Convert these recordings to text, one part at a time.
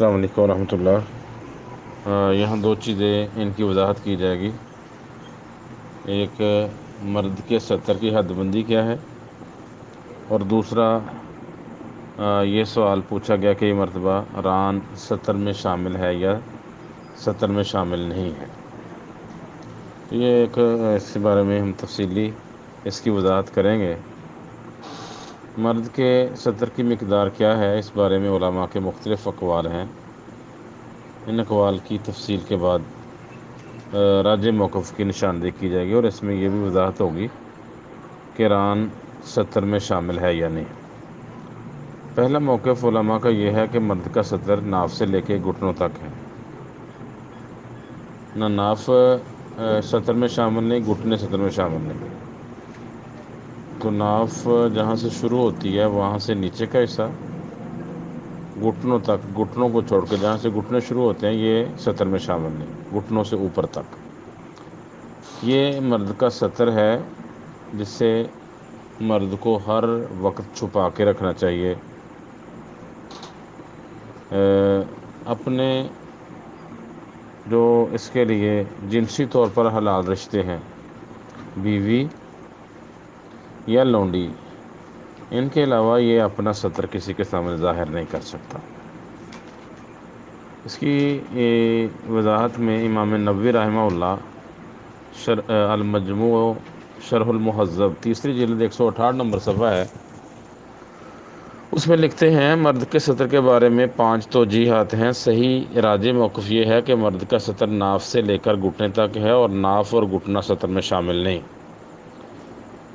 السلام علیکم ورحمۃ اللہ۔ یہاں دو چیزیں ان کی وضاحت کی جائے گی۔ ایک مرد کے سطر کی حد بندی کیا ہے، اور دوسرا یہ سوال پوچھا گیا کہ یہ مرتبہ ران سطر میں شامل ہے یا سطر میں شامل نہیں ہے۔ تو یہ ایک اس کے بارے میں ہم تفصیلی اس کی وضاحت کریں گے۔ مرد کے سطر کی مقدار کیا ہے، اس بارے میں علماء کے مختلف اقوال ہیں۔ ان اقوال کی تفصیل کے بعد راجح موقف کی نشاندہی کی جائے گی، اور اس میں یہ بھی وضاحت ہوگی کہ ران سطر میں شامل ہے یا نہیں۔ پہلا موقف علماء کا یہ ہے کہ مرد کا سطر ناف سے لے کے گھٹنوں تک ہے۔ نہ ناف سطر میں شامل نہیں، گھٹنے سطر میں شامل نہیں۔ تو ناف جہاں سے شروع ہوتی ہے وہاں سے نیچے کا حصہ گھٹنوں تک، گھٹنوں کو چھوڑ کے جہاں سے گھٹنے شروع ہوتے ہیں یہ سطر میں شامل نہیں، گھٹنوں سے اوپر تک یہ مرد کا سطر ہے، جس سے مرد کو ہر وقت چھپا کے رکھنا چاہیے۔ اپنے جو اس کے لیے جنسی طور پر حلال رشتے ہیں، بیوی یا لونڈی، ان کے علاوہ یہ اپنا سطر کسی کے سامنے ظاہر نہیں کر سکتا۔ اس کی وضاحت میں امام نووی رحمہ اللہ المجموع شرح المہذب تیسری جلد 168 نمبر صفحہ ہے، اس میں لکھتے ہیں مرد کے سطر کے بارے میں 5 توجیحات ہیں۔ صحیح راجح موقف یہ ہے کہ مرد کا سطر ناف سے لے کر گھٹنے تک ہے، اور ناف اور گھٹنا سطر میں شامل نہیں۔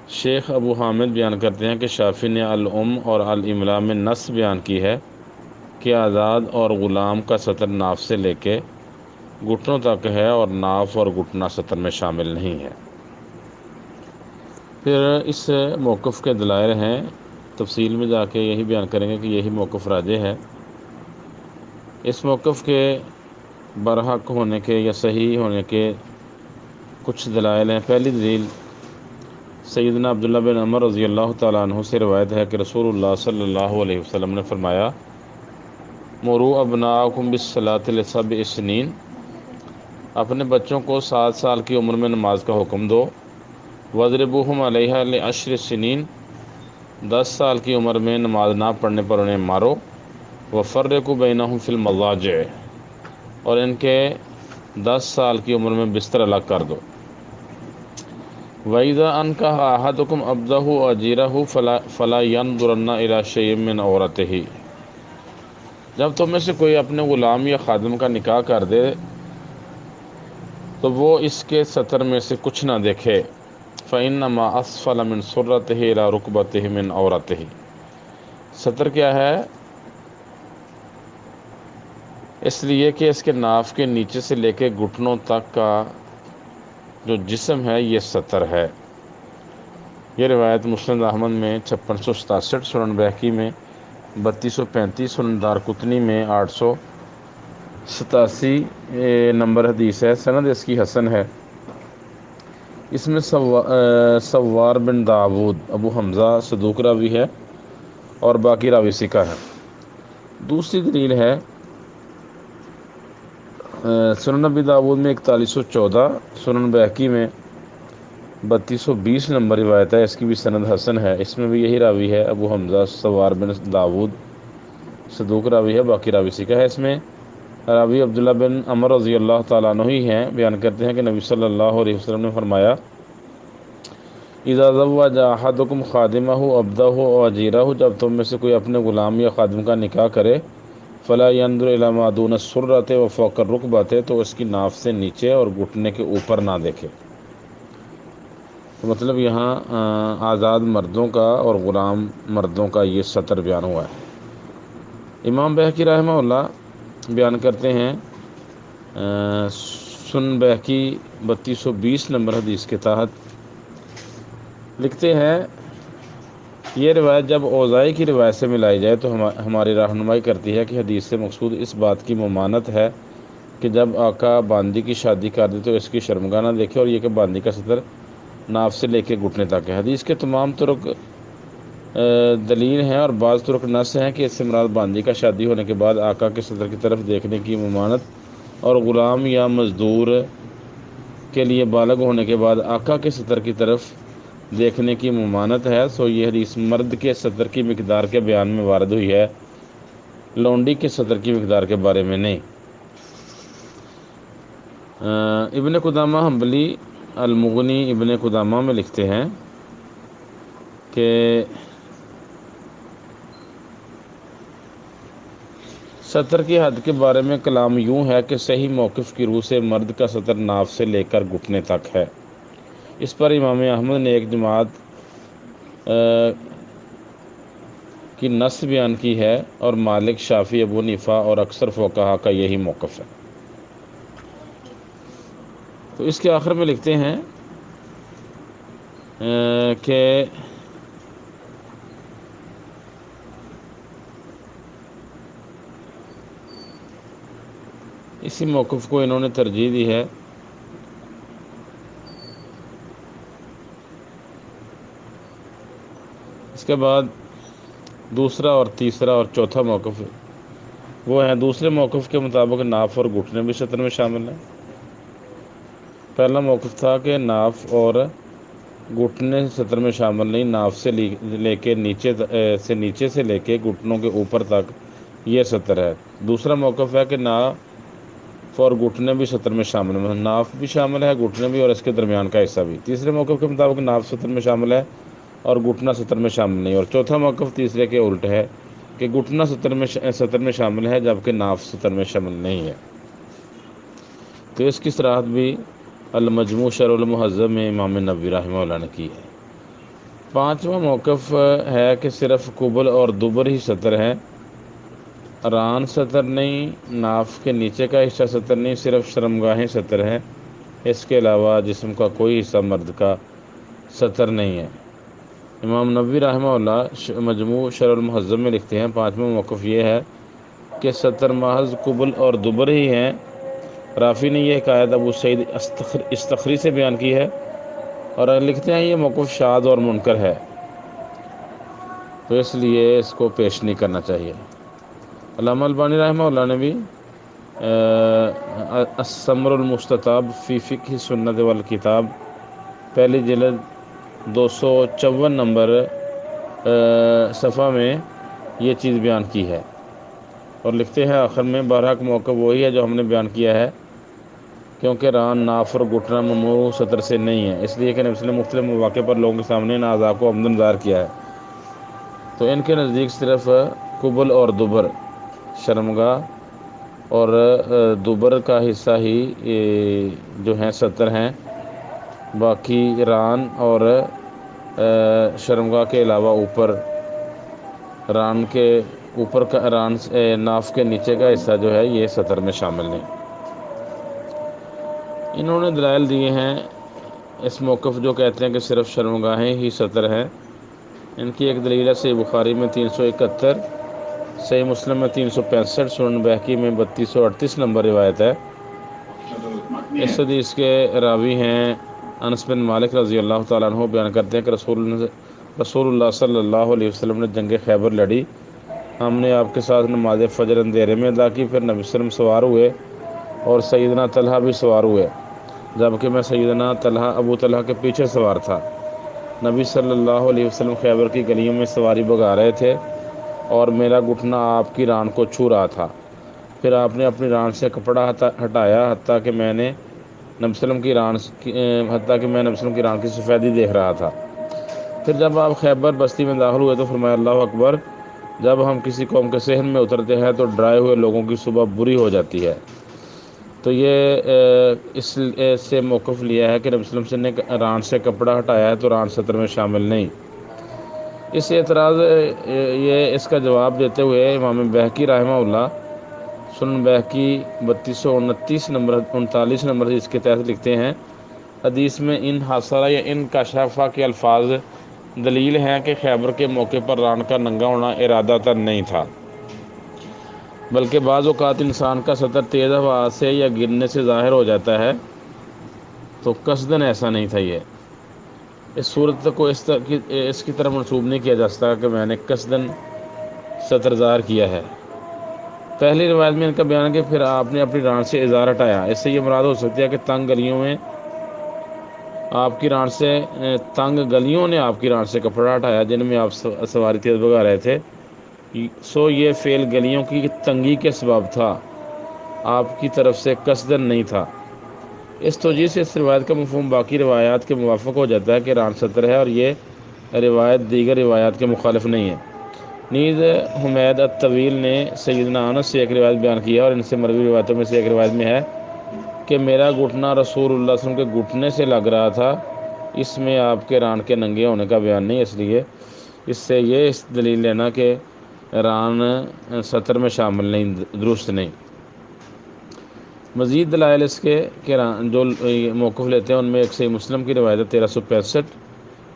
شیخ ابو حامد بیان کرتے ہیں کہ شافعی نے الام اور الاملاء میں نص بیان کی ہے کہ آزاد اور غلام کا سطر ناف سے لے کے گھٹنوں تک ہے، اور ناف اور گھٹنا سطر میں شامل نہیں ہے۔ پھر اس موقف کے دلائل ہیں، تفصیل میں جا کے یہی بیان کریں گے کہ یہی موقف راجح ہے۔ اس موقف کے برحق ہونے کے یا صحیح ہونے کے کچھ دلائل ہیں۔ پہلی دلیل سیدنا عبداللہ بن عمر رضی اللہ تعالیٰ عنہ سے روایت ہے کہ رسول اللہ صلی اللہ علیہ وسلم نے فرمایا، مروا ابناءکم بالصلاۃ لسبع سنین، اپنے بچوں کو 7 سال کی عمر میں نماز کا حکم دو، واضربوہم علیہا لعشر سنین، 10 سال کی عمر میں نماز نہ پڑھنے پر انہیں مارو، وفرقوا بینہم فی المضاجع، اور ان کے 10 سال کی عمر میں بستر الگ کر دو۔ وَإِذَا أَنكَحَ أَحَدُكُمْ عَبْدَهُ أَوْ أَجِيرَهُ فَلَا يَنظُرَنَّ إِلَىٰ شَيْءٍ مِّنْ عَوْرَتِهِ، جب تم میں سے کوئی اپنے غلام یا خادم کا نکاح کر دے تو وہ اس کے سطر میں سے کچھ نہ دیکھے۔ فَإِنَّمَا أَسْفَلَ مِنْ سُرَّتِهِ إِلَىٰ رُكْبَتِهِ مِنْ عَوْرَتِهِ، سطر کیا ہے؟ اس لیے کہ اس کے ناف کے نیچے سے لے کے گھٹنوں تک کا جو جسم ہے یہ سطر ہے۔ یہ روایت مسند احمد میں 5667، سنن بہقی میں 3235، سنن دارقطنی میں 887 نمبر حدیث ہے۔ سند اس کی حسن ہے۔ اس میں سوار بن داود ابو حمزہ صدوق راوی ہے، اور باقی راوی ثقہ ہے۔ دوسری دلیل ہے سنن ابی داود میں 4114، سنن بہقی میں 3220 نمبر روایت ہے، اس کی بھی سند حسن ہے۔ اس میں بھی یہی راوی ہے، ابو حمزہ سوار بن داود صدوق راوی ہے، باقی راوی ثقہ ہے۔ اس میں راوی عبداللہ بن عمر رضی اللہ تعالیٰ عنہ ہی ہیں، بیان کرتے ہیں کہ نبی صلی اللہ علیہ وسلم نے فرمایا، اذا زوج احدکم خادمہ عبدہ او اجیرہ، جب تم میں سے کوئی اپنے غلام یا خادم کا نکاح کرے، فلا ينظر الى ما دون السرۃ وفوق الرکبۃ، تو اس کی ناف سے نیچے اور گھٹنے کے اوپر نہ دیکھے۔ تو مطلب یہاں آزاد مردوں کا اور غلام مردوں کا یہ سطر بیان ہوا ہے۔ امام بہقی رحمہ اللہ بیان کرتے ہیں، سنن بہقی 3220 نمبر حدیث کے تحت لکھتے ہیں، یہ روایت جب اوزائی کی روایت سے ملائی جائے تو ہماری رہنمائی کرتی ہے کہ حدیث سے مقصود اس بات کی ممانت ہے کہ جب آقا باندی کی شادی کر دے تو اس کی شرمگاہ نہ دیکھے، اور یہ کہ باندی کا سطر ناف سے لے کے گھٹنے تک ہے۔ حدیث کے تمام طرق دلیل ہیں اور بعض طرق نص ہیں کہ اس سے مراد باندی کا شادی ہونے کے بعد آقا کے صدر کی طرف دیکھنے کی ممانت، اور غلام یا مزدور کے لیے بالغ ہونے کے بعد آقا کے صدر کی طرف دیکھنے کی ممانت ہے۔ سو یہ حدیث مرد کے صدر کی مقدار کے بیان میں وارد ہوئی ہے، لونڈی کے صدر کی مقدار کے بارے میں نہیں۔ ابن قدامہ حنبلی المغنی ابن قدامہ میں لکھتے ہیں کہ سطر کی حد کے بارے میں کلام یوں ہے کہ صحیح موقف کی روح سے مرد کا سطر ناف سے لے کر گھٹنے تک ہے۔ اس پر امام احمد نے ایک جماعت کی نص بیان کی ہے، اور مالک، شافعی، ابو حنیفہ اور اکثر فقہا کا یہی موقف ہے۔ تو اس کے آخر میں لکھتے ہیں کہ اسی موقف کو انہوں نے ترجیح دی ہے۔ اس کے بعد دوسرا اور تیسرا اور چوتھا موقف وہ ہیں۔ دوسرے موقف کے مطابق ناف اور گھٹنے بھی سطر میں شامل ہیں۔ پہلا موقف تھا کہ ناف اور گھٹنے سطر میں شامل نہیں، ناف سے لے کے نیچے سے لے کے گھٹنوں کے اوپر تک یہ سطر ہے۔ دوسرا موقف ہے کہ ناف اور گھٹنے بھی سطر میں شامل ہیں، ناف بھی شامل ہے، گھٹنے بھی، اور اس کے درمیان کا حصہ بھی۔ تیسرے موقف کے مطابق ناف سطر میں شامل ہے اور گھٹنا سطر میں شامل نہیں، اور چوتھا موقف تیسرے کے الٹ ہے کہ گھٹنا سطر میں شامل ہے جبکہ ناف سطر میں شامل نہیں ہے۔ تو اس کی صراحت بھی المجموع شرح المہذب میں امام نووی رحمہ اللہ نے کی ہے۔ پانچواں موقف ہے کہ صرف قبل اور دبر ہی سطر ہے، ران سطر نہیں، ناف کے نیچے کا حصہ سطر نہیں، صرف شرمگاہیں سطر ہیں، اس کے علاوہ جسم کا کوئی حصہ مرد کا سطر نہیں ہے۔ امام نووی رحمہ اللہ مجموع شرح المہذب میں لکھتے ہیں پانچواں موقف یہ ہے کہ سطر محض قبل اور دبر ہی ہیں۔ رافی نے یہ حکایت ابو سعید استخری سے بیان کی ہے، اور لکھتے ہیں یہ موقف شاذ اور منکر ہے، تو اس لیے اس کو پیش نہیں کرنا چاہیے۔ علامہ البانی رحمہ اللہ نے بھی الثمر المستطاب فی فقہ سنت والکتاب پہلی جلد 254 نمبر صفحہ میں یہ چیز بیان کی ہے، اور لکھتے ہیں آخر میں بہرحق موقع وہی ہے جو ہم نے بیان کیا ہے، کیونکہ ران، ناف اور گھٹنا ممنوع سطر سے نہیں ہے، اس لیے کہ نبی صلی اللہ علیہ وسلم مختلف مواقع پر لوگوں کے سامنے ان اعضاء کو عمدن ظاہر کیا ہے، تو ان کے نزدیک صرف قبل اور دبر، شرمگاہ اور دبر کا حصہ ہی جو ہیں سطر ہیں، باقی ران اور شرمگاہ کے علاوہ اوپر ران کے اوپر کا ناف کے نیچے کا حصہ جو ہے یہ سطر میں شامل نہیں۔ انہوں نے دلائل دیے ہیں اس موقف جو کہتے ہیں کہ صرف شرمگاہیں ہی سطر ہیں۔ ان کی ایک دلیل ہے صحیح بخاری میں 371، صحیح مسلم میں 365، سنن بہقی میں 3238 نمبر روایت ہے۔ اس حدیث کے راوی ہیں انس بن مالک رضی اللہ تعالیٰ عنہ، بیان کرتے ہیں کہ رسول اللہ صلی اللہ علیہ وسلم نے جنگ خیبر لڑی، ہم نے آپ کے ساتھ نماز فجر اندھیرے میں ادا کی، پھر نبی صلی اللہ علیہ وسلم سوار ہوئے اور سیدنا طلحہ بھی سوار ہوئے، جبکہ میں سیدنا ابو طلحہ کے پیچھے سوار تھا۔ نبی صلی اللہ علیہ وسلم خیبر کی گلیوں میں سواری بگا رہے تھے اور میرا گھٹنا آپ کی ران کو چھو رہا تھا، پھر آپ نے اپنی ران سے کپڑا ہٹایا حتیٰ کہ میں نبی صلی اللہ علیہ وسلم کی ران کی سفیدی دیکھ رہا تھا۔ پھر جب آپ خیبر بستی میں داخل ہوئے تو فرمایا اللہ اکبر، جب ہم کسی قوم کے صحن میں اترتے ہیں تو ڈرائے ہوئے لوگوں کی صبح بری ہو جاتی ہے۔ تو یہ اس سے موقف لیا ہے کہ نبی صلی اللہ علیہ وسلم نے ران سے کپڑا ہٹایا ہے تو ران سطر میں شامل نہیں۔ اس اعتراض اس کا جواب دیتے ہوئے امام بہقی رحمہ اللہ سنن بہقی 3229 نمبر 39 نمبر اس کے تحت لکھتے ہیں حدیث میں ان حاصلہ یا ان کشافہ کے الفاظ دلیل ہیں کہ خیبر کے موقع پر ران کا ننگا ہونا ارادتاً نہیں تھا، بلکہ بعض اوقات انسان کا سطر تیز ہوا سے یا گرنے سے ظاہر ہو جاتا ہے، تو قصداً ایسا نہیں تھا یہ۔ اس صورت کو اس کی طرح منسوب نہیں کیا جا سکتا کہ میں نے قصداً سطرزار کیا ہے۔ پہلی روایت میں ان کا بیان ہے کہ پھر آپ نے اپنی ران سے ازار ہٹایا۔ اس سے یہ مراد ہو سکتی ہے کہ تنگ گلیوں نے آپ کی ران سے کپڑا ہٹایا جن میں آپ سواری تیز بھگا رہے تھے، سو یہ فعل گلیوں کی تنگی کے سبب تھا، آپ کی طرف سے قصداً نہیں تھا۔ اس توجہ سے اس روایت کا مفہوم باقی روایات کے موافق ہو جاتا ہے کہ ران سطر ہے، اور یہ روایت دیگر روایات کے مخالف نہیں ہے۔ نیز حمید الطویل نے سیدنا انس سے ایک روایت بیان کی ہے، اور ان سے مروی روایتوں میں سے ایک روایت میں ہے کہ میرا گھٹنا رسول اللہ صلی اللہ علیہ وسلم کے گھٹنے سے لگ رہا تھا۔ اس میں آپ کے ران کے ننگے ہونے کا بیان نہیں، اس لیے اس سے یہ دلیل لینا کہ ران سطر میں شامل نہیں، درست نہیں۔ مزید دلائل اس کے کہ جو موقف لیتے ہیں ان میں ایک صحیح مسلم کی روایت 1365،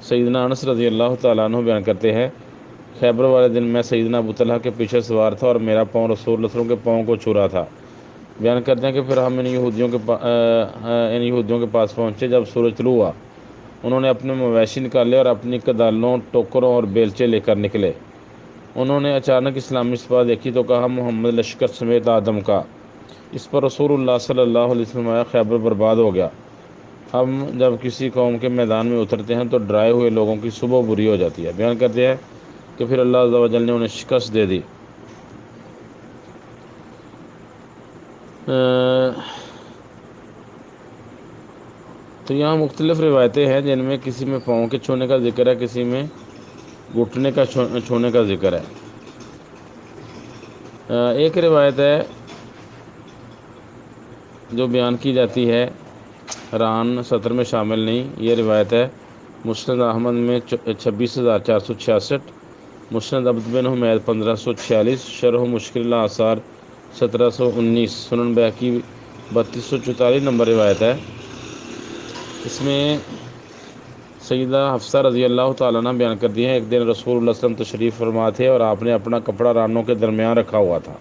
سیدنا انس رضی اللہ تعالیٰ عنہ بیان کرتے ہیں، خیبر والے دن میں سیدنا ابو طلحہ کے پیچھے سوار تھا اور میرا پاؤں رسول اللہ صلی اللہ علیہ وسلم کے پاؤں کو چھو رہا تھا۔ بیان کرتے ہیں کہ پھر ہم ان یہودیوں کے پاس پہنچے۔ جب سورج طلوع ہوا، انہوں نے اپنے مویشی نکالے اور اپنی کدالوں، ٹوکروں اور بیلچے لے کر نکلے۔ انہوں نے اچانک اسلامی سپاہ دیکھی تو کہا محمد لشکر سمیت آدم کا۔ اس پر رسول اللہ صلی اللہ علیہ وسلم آیا، خیبر برباد ہو گیا۔ ہم جب کسی قوم کے میدان میں اترتے ہیں تو ڈرائے ہوئے لوگوں کی صبح بری ہو جاتی ہے۔ بیان کرتے ہیں کہ پھر اللہ عز و جل نے انہیں شکست دے دی۔ تو یہاں مختلف روایتیں ہیں جن میں کسی میں پاؤں کے چھونے کا ذکر ہے، کسی میں گھٹنے کا چھونے کا ذکر ہے۔ ایک روایت ہے جو بیان کی جاتی ہے ران سطر میں شامل نہیں، یہ روایت ہے مسند احمد میں 26,466، مسند عبد بن حمید 1546، شرح مشکل الاثار 1719، سنن بہقی 3244 نمبر روایت ہے۔ اس میں سیدہ حفصہ رضی اللہ تعالیٰ عنہ بیان کرتی ہیں، ایک دن رسول اللہ صلی اللہ علیہ وسلم تشریف فرما تھے اور آپ نے اپنا کپڑا رانوں کے درمیان رکھا ہوا تھا،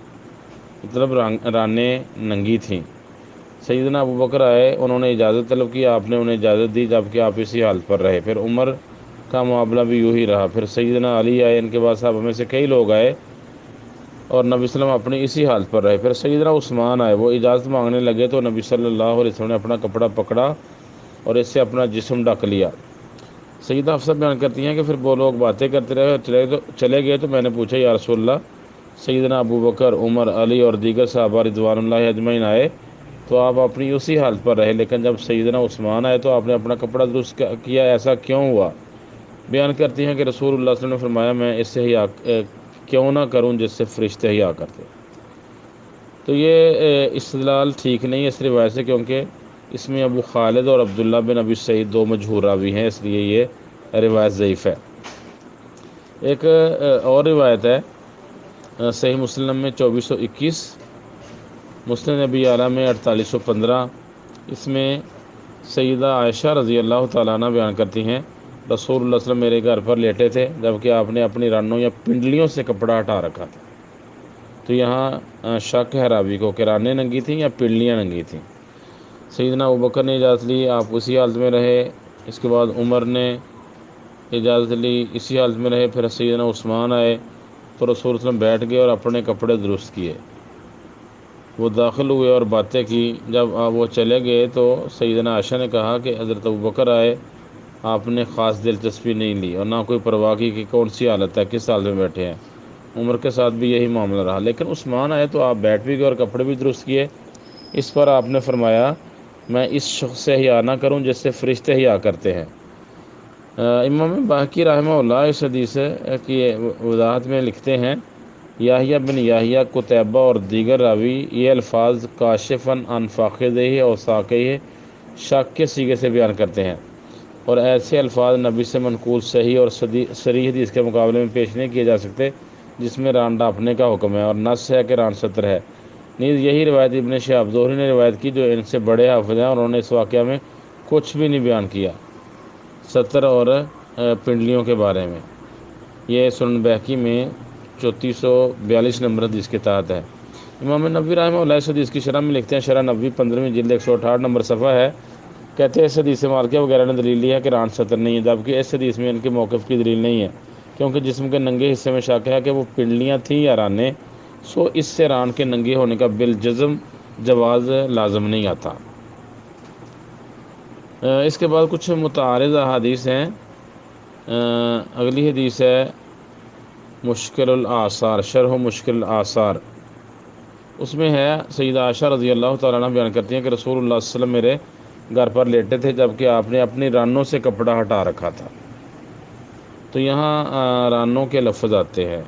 مطلب رانیں ننگی تھیں۔ سیدنا ابو بکر آئے، انہوں نے اجازت طلب کی، آپ نے انہیں اجازت دی، جبکہ آپ اسی حالت پر رہے۔ پھر عمر کا معاملہ بھی یوں ہی رہا۔ پھر سیدنا علی آئے، ان کے بعد صحابہ میں سے کئی لوگ آئے اور نبی صلی اللہ علیہ وسلم اپنی اسی حالت پر رہے۔ پھر سیدنا عثمان آئے، وہ اجازت مانگنے لگے تو نبی صلی اللہ علیہ وسلم نے اپنا کپڑا پکڑا اور اس سے اپنا جسم ڈھک لیا۔ سیدہ حفصہ بیان کرتی ہیں کہ پھر وہ لوگ باتیں کرتے رہے اور چلے گئے تو میں نے پوچھا یا رسول اللہ، سیدنا ابو بکر، عمر، علی اور دیگر صحابہ رضوان اللہ اجمعین آئے تو آپ اپنی اسی حالت پر رہے، لیکن جب سیدنا عثمان آئے تو آپ نے اپنا کپڑا درست کیا، ایسا کیوں ہوا؟ بیان کرتی ہیں کہ رسول اللہ صلی اللہ علیہ وسلم نے فرمایا، میں اس سے ہی کیوں نہ کروں جس سے فرشتے ہی آ کرتے۔ تو یہ استدلال ٹھیک نہیں ہے اس روایت سے، کیونکہ اس میں ابو خالد اور عبداللہ بن ابی سعید دو مجہور راوی ہیں، اس لیے یہ روایت ضعیف ہے۔ ایک اور روایت ہے صحیح مسلم میں 2421، مسند ابی اعلیٰ میں 4815، اس میں سیدہ عائشہ رضی اللہ تعالیٰ عنہ بیان کرتی ہیں، رسول اللہ صلی اللہ علیہ وسلم میرے گھر پر لیٹے تھے جبکہ آپ نے اپنی رانوں یا پنڈلیوں سے کپڑا ہٹا رکھا تھا۔ تو یہاں شک ہے راوی کو کہ رانیں ننگی تھیں یا پنڈلیاں ننگی تھیں۔ سیدنا ابوبکر نے اجازت لی، آپ اسی حالت میں رہے۔ اس کے بعد عمر نے اجازت لی، اسی حالت میں رہے۔ پھر سیدنا عثمان آئے تو رسول صلی اللہ علیہ وسلم بیٹھ گئے اور اپنے کپڑے درست کیے، وہ داخل ہوئے اور باتیں کی۔ جب وہ چلے گئے تو سیدنا عائشہ نے کہا کہ حضرت ابوبکر آئے، آپ نے خاص دلچسپی نہیں لی اور نہ کوئی پرواہ کی کہ کون سی حالت ہے، کس حالت میں بیٹھے ہیں۔ عمر کے ساتھ بھی یہی معاملہ رہا، لیکن عثمان آئے تو آپ بیٹھ بھی گئے اور کپڑے بھی درست کیے۔ اس پر آپ نے فرمایا، میں اس شخص سے حیا نہ کروں جس سے فرشتے حیا کرتے ہیں۔ امام باقی رحمہ اللہ اس حدیث کی وضاحت میں لکھتے ہیں، یحییٰ بن یحییٰ، قتیبہ اور دیگر راوی یہ الفاظ کاشفاً عن فاقدہ اور ساقہ شک کے صیغے سے بیان کرتے ہیں، اور ایسے الفاظ نبی سے منقول صحیح اور صریح حدیث کے مقابلے میں پیش نہیں کیے جا سکتے جس میں ران ڈھانپنے کا حکم ہے اور نص ہے کہ ران سطر ہے۔ نیز یہی روایت ابن شہاب زہری نے روایت کی جو ان سے بڑے حافظ ہیں، اور انہوں نے اس واقعہ میں کچھ بھی نہیں بیان کیا سطر اور پنڈلیوں کے بارے میں۔ یہ سنن بہقی میں 3442 نمبر حدیث کے تحت ہے۔ امام نبوی رحمہ اللہ اس حدیث کی شرح میں لکھتے ہیں، شرح نبوی 15ویں جلد 168 نمبر صفحہ ہے کہتے ہیں اس حدیث مالکیہ وغیرہ نے دلیل دی ہے کہ ران سطر نہیں ہے، جبکہ اس حدیث میں ان کے موقف کی دلیل نہیں ہے، کیونکہ جسم کے ننگے حصے میں شک ہے کہ وہ پنڈلیاں تھیں یا رانے، سو اس سے ران کے ننگے ہونے کا بالجزم جواز لازم نہیں آتا۔ اس کے بعد کچھ متعارض احادیث ہیں۔ اگلی حدیث ہے مشکل الآثار، شرح مشکل الآثار، اس میں ہے سیدہ عائشہ رضی اللہ تعالیٰ عنہ بیان کرتی ہیں کہ رسول اللہ صلی اللہ علیہ وسلم میرے گھر پر لیٹے تھے جبکہ آپ نے اپنی رانوں سے کپڑا ہٹا رکھا تھا۔ تو یہاں رانوں کے لفظ آتے ہیں،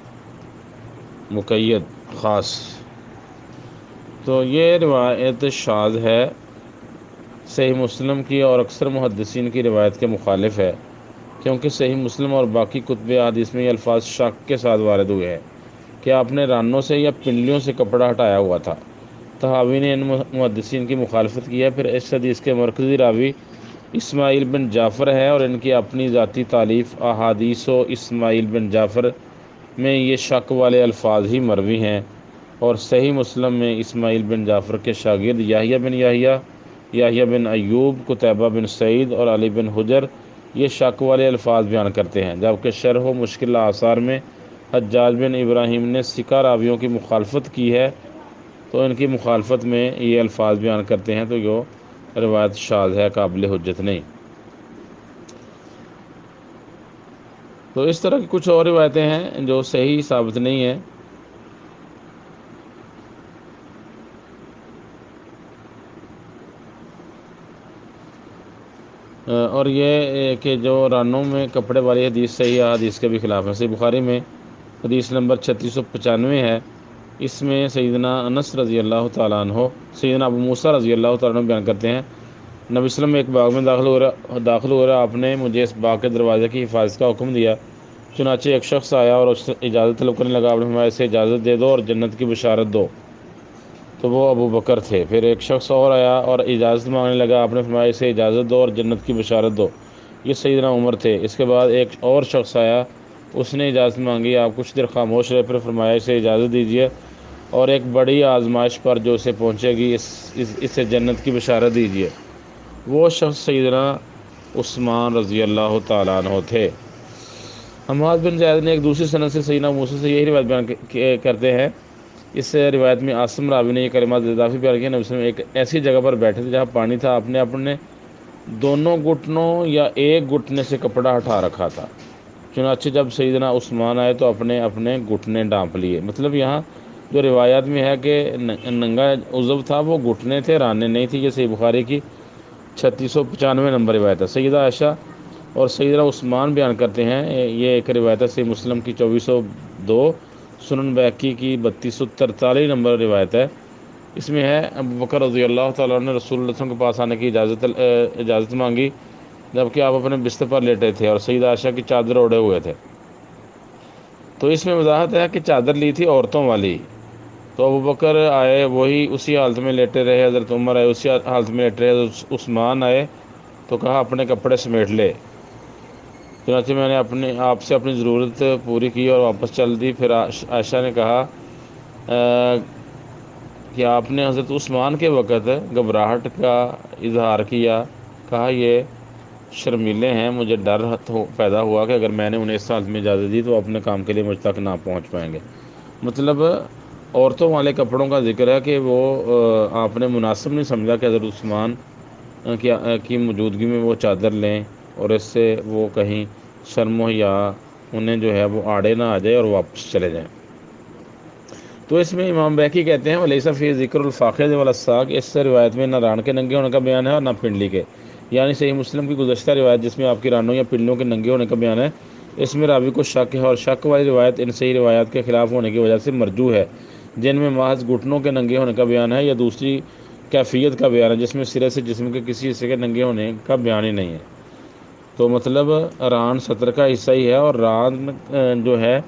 مقید، خاص، تو یہ روایت شاذ ہے، صحیح مسلم کی اور اکثر محدثین کی روایت کے مخالف ہے، کیونکہ صحیح مسلم اور باقی کتب حدیث میں یہ الفاظ شک کے ساتھ وارد ہوئے ہیں کہ آپ نے رانوں سے یا پنڈلیوں سے کپڑا ہٹایا ہوا تھا۔ طحاوی نے ان محدثین کی مخالفت کی ہے۔ پھر اس حدیث کے مرکزی راوی اسماعیل بن جعفر ہے اور ان کی اپنی ذاتی تالیف احادیث و اسماعیل بن جعفر میں یہ شک والے الفاظ ہی مروی ہیں، اور صحیح مسلم میں اسماعیل بن جعفر کے شاگرد یحییٰ بن یحییٰ، یحییٰ بن ایوب، قتیبہ بن سعید اور علی بن حجر یہ شک والے الفاظ بیان کرتے ہیں، جبکہ شرح و مشکل آثار میں حجاج بن ابراہیم نے ثقہ راویوں کی مخالفت کی ہے، تو ان کی مخالفت میں یہ الفاظ بیان کرتے ہیں، تو یہ روایت شاذ ہے، قابل حجت نہیں۔ تو اس طرح کی کچھ اور روایتیں ہیں جو صحیح ثابت نہیں ہیں۔ اور یہ کہ جو رانوں میں کپڑے والی حدیث صحیح حدیث کے بھی خلاف ہے۔ صحیح بخاری میں حدیث نمبر 3695 ہے، اس میں سیدنا انس رضی اللہ تعالیٰ عنہ، سیدنا ابو موسیٰ رضی اللہ تعالیٰ عنہ بیان کرتے ہیں، نبی صلی اللہ علیہ وسلم ایک باغ میں داخل ہو رہا، آپ نے مجھے اس باغ کے دروازے کی حفاظت کا حکم دیا، چنانچہ ایک شخص آیا اور اس سے اجازت طلب کرنے لگا، آپ نے فرمایا اسے اجازت دے دو اور جنت کی بشارت دو، تو وہ ابو بکر تھے۔ پھر ایک شخص اور آیا اور اجازت مانگنے لگا، آپ نے فرمایا اسے اجازت دو اور جنت کی بشارت دو، یہ سیدنا عمر تھے۔ اس کے بعد ایک اور شخص آیا، اس نے اجازت مانگی، آپ کچھ دیر خاموش رہے، پھر فرمایا اسے اجازت دیجیے اور ایک بڑی آزمائش پر جو اسے پہنچے گی اسے جنت کی بشارت دیجیے، وہ شخص سیدنا عثمان رضی اللہ تعالیٰ عنہ تھے۔ حماد بن زید نے ایک دوسری سند سے سیدنا موسیٰ سے یہی روایت بیان کرتے ہیں۔ اس روایت میں عاصم راوی نے یہ کلمات اضافی بیان کیا، نبی صلی اللہ علیہ وسلم ایک ایسی جگہ پر بیٹھے تھے جہاں پانی تھا، آپ نے اپنے دونوں گھٹنوں یا ایک گھٹنے سے کپڑا ہٹا رکھا تھا، چنانچہ جب سیدنا عثمان آئے تو اپنے گھٹنے ڈانپ لیے۔ مطلب یہاں جو روایات میں ہے کہ ننگا عضو تھا وہ گھٹنے تھے، رانے نہیں تھی۔ یہ صحیح بخاری کی 3695 نمبر روایت ہے۔ سیدہ عائشہ اور سیدنا عثمان بیان کرتے ہیں، یہ ایک روایت ہے صحیح مسلم کی 2402، سنن بیہقی کی 3243 نمبر روایت ہے۔ اس میں ہے ابو بکر رضی اللہ تعالیٰ نے رسول اللہ صلی اللہ علیہ وسلم کے پاس آنے کی اجازت مانگی جبکہ آپ اپنے بستر پر لیٹے تھے اور سیدہ عائشہ کی چادر اوڑھے ہوئے تھے، تو اس میں وضاحت ہے کہ چادر لی تھی عورتوں والی۔ تو ابو بکر آئے، وہی اسی حالت میں لیٹے رہے، حضرت عمر آئے، اسی حالت میں لیٹے رہے، عثمان آئے تو کہا اپنے کپڑے سمیٹ لے، چنانچہ میں نے آپ سے اپنی ضرورت پوری کی اور واپس چل دی۔ پھر عائشہ نے کہا کہ آپ نے حضرت عثمان کے وقت گھبراہٹ کا اظہار کیا، کہا یہ شرمیلے ہیں، مجھے ڈر پیدا ہوا کہ اگر میں نے انہیں اس حالت میں اجازت دی تو اپنے کام کے لیے مجھ تک نہ پہنچ پائیں گے۔ مطلب عورتوں والے کپڑوں کا ذکر ہے کہ وہ آپ نے مناسب نہیں سمجھا کہ حضرت عثمان کی موجودگی میں وہ چادر لیں اور اس سے وہ کہیں شرم و حیا انہیں جو ہے وہ آڑے نہ آ جائے اور واپس چلے جائیں۔ تو اس میں امام بیہقی کہتے ہیں ولیس فی ذکر الفاخذ والساق، اس سے روایت میں نہ ران کے ننگے ہونے کا بیان ہے اور نہ پنڈلی کے، یعنی صحیح مسلم کی گزشتہ روایت جس میں آپ کی رانوں یا پنڈلیوں کے ننگے ہونے کا بیان ہے، اس میں راوی کو شک ہے، اور شک والی روایت ان صحیح روایات کے خلاف ہونے کی وجہ سے مرجوح ہے، جن میں محض گھٹنوں کے ننگے ہونے کا بیان ہے یا دوسری کیفیت کا بیان ہے جس میں سرے سے جسم کے کسی حصے کے ننگے ہونے کا بیان ہی نہیں ہے۔ تو مطلب ران سطر کا حصہ ہی ہے، اور ران جو ہے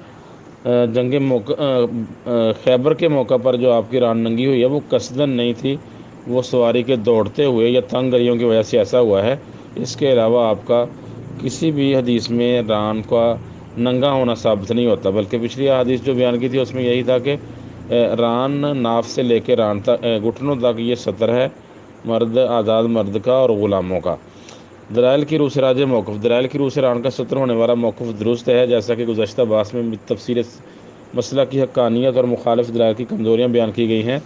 جنگ خیبر کے موقع پر جو آپ کی ران ننگی ہوئی ہے وہ قصدن نہیں تھی، وہ سواری کے دوڑتے ہوئے یا تنگ گریوں کی وجہ سے ایسا ہوا ہے۔ اس کے علاوہ آپ کا کسی بھی حدیث میں ران کا ننگا ہونا ثابت نہیں ہوتا، بلکہ پچھلی حدیث جو بیان کی تھی اس میں یہی تھا کہ ران ناف سے لے کے ران تک گھٹنوں تک یہ سطر ہے، مرد آزاد مرد کا اور غلاموں کا۔ دلائل کی روح سے راج موقف۔ دلائل کی روح سے ران کا سطر ہونے والا موقف درست ہے، جیسا کہ گزشتہ بحث میں تفسیر مسئلہ کی حقانیت اور مخالف دلائل کی کمزوریاں بیان کی گئی ہیں۔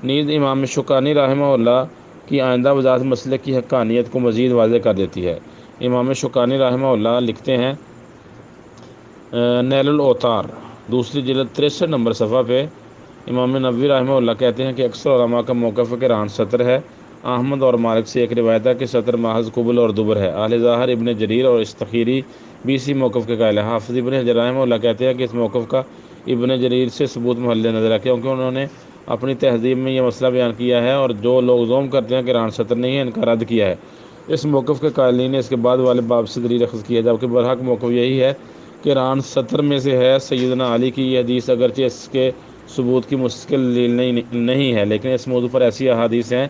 نیز امام شوکانی رحمہ اللہ کی آئندہ وضاحت مسئلے کی حقانیت کو مزید واضح کر دیتی ہے۔ امام شوکانی رحمہ اللہ لکھتے ہیں نیل الاوتار دوسری جلد 63 نمبر صفحہ پہ امام نووی رحمہ اللہ کہتے ہیں کہ اکثر علماء کا موقف ہے کہ ران سطر ہے۔ احمد اور مالک سے ایک روایت ہے کہ سطر محض قبل اور دبر ہے۔ اہل ظاہر ابن جریر اور استخیری بھی اسی موقف کے قائل ہیں۔ حافظ ابن حجر رحمہ اللہ کہتے ہیں کہ اس موقف کا ابن جریر سے ثبوت محل نظر ہے، کیونکہ انہوں نے اپنی تہذیب میں یہ مسئلہ بیان کیا ہے، اور جو لوگ زوم کرتے ہیں کہ ران سطر نہیں ہے، ان کا رد کیا ہے۔ اس موقف کے قائلین نے اس کے بعد والے باب سے دلیل اخذ کی ہے، جبکہ برحق موقف یہی ہے کہ ران سطر میں سے ہے۔ سیدنا علی کی یہ حدیث اگرچہ اس کے ثبوت کی مستقل دلیل نہیں ہے، لیکن اس موضوع پر ایسی احادیث ہیں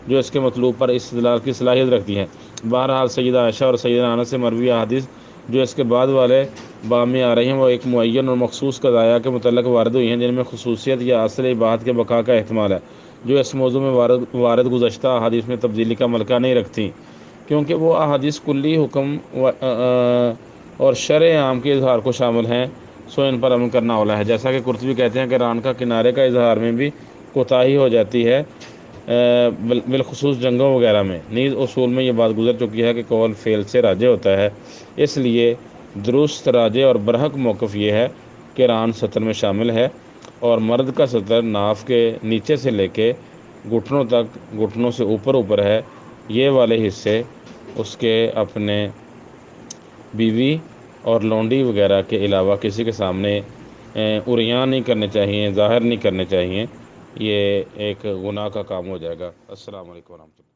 جو اس کے مطلوب پر استدلال کی صلاحیت رکھتی ہیں۔ بہرحال سیدہ عائشہ اور سیدنا انس سے مروی احادیث جو اس کے بعد والے باب میں آ رہی ہیں، وہ ایک معین اور مخصوص قضایا کے متعلق وارد ہوئی ہیں، جن میں خصوصیت یا اصل اباحت کے بقا کا احتمال ہے، جو اس موضوع میں وارد گزشتہ احادیث میں تبدیلی کا ملکہ نہیں رکھتی، کیونکہ وہ احادیث کلی حکم اور شرع عام کے اظہار کو شامل ہیں، سو ان پر عمل کرنا اولا ہے۔ جیسا کہ قرطبی کہتے ہیں کہ ران کا کنارے کا اظہار میں بھی کوتاہی ہو جاتی ہے، بالخصوص جنگوں وغیرہ میں۔ نیز اصول میں یہ بات گزر چکی ہے کہ قول فعل سے راجع ہوتا ہے، اس لیے درست راجع اور برحق موقف یہ ہے کہ ران سطر میں شامل ہے، اور مرد کا سطر ناف کے نیچے سے لے کے گھٹنوں تک، گھٹنوں سے اوپر ہے۔ یہ والے حصے اس کے اپنے بیوی اور لونڈی وغیرہ کے علاوہ کسی کے سامنے عریان نہیں کرنے چاہیے، ظاہر نہیں کرنے چاہیے، یہ ایک گناہ کا کام ہو جائے گا۔ السلام علیکم ورحمۃ اللہ۔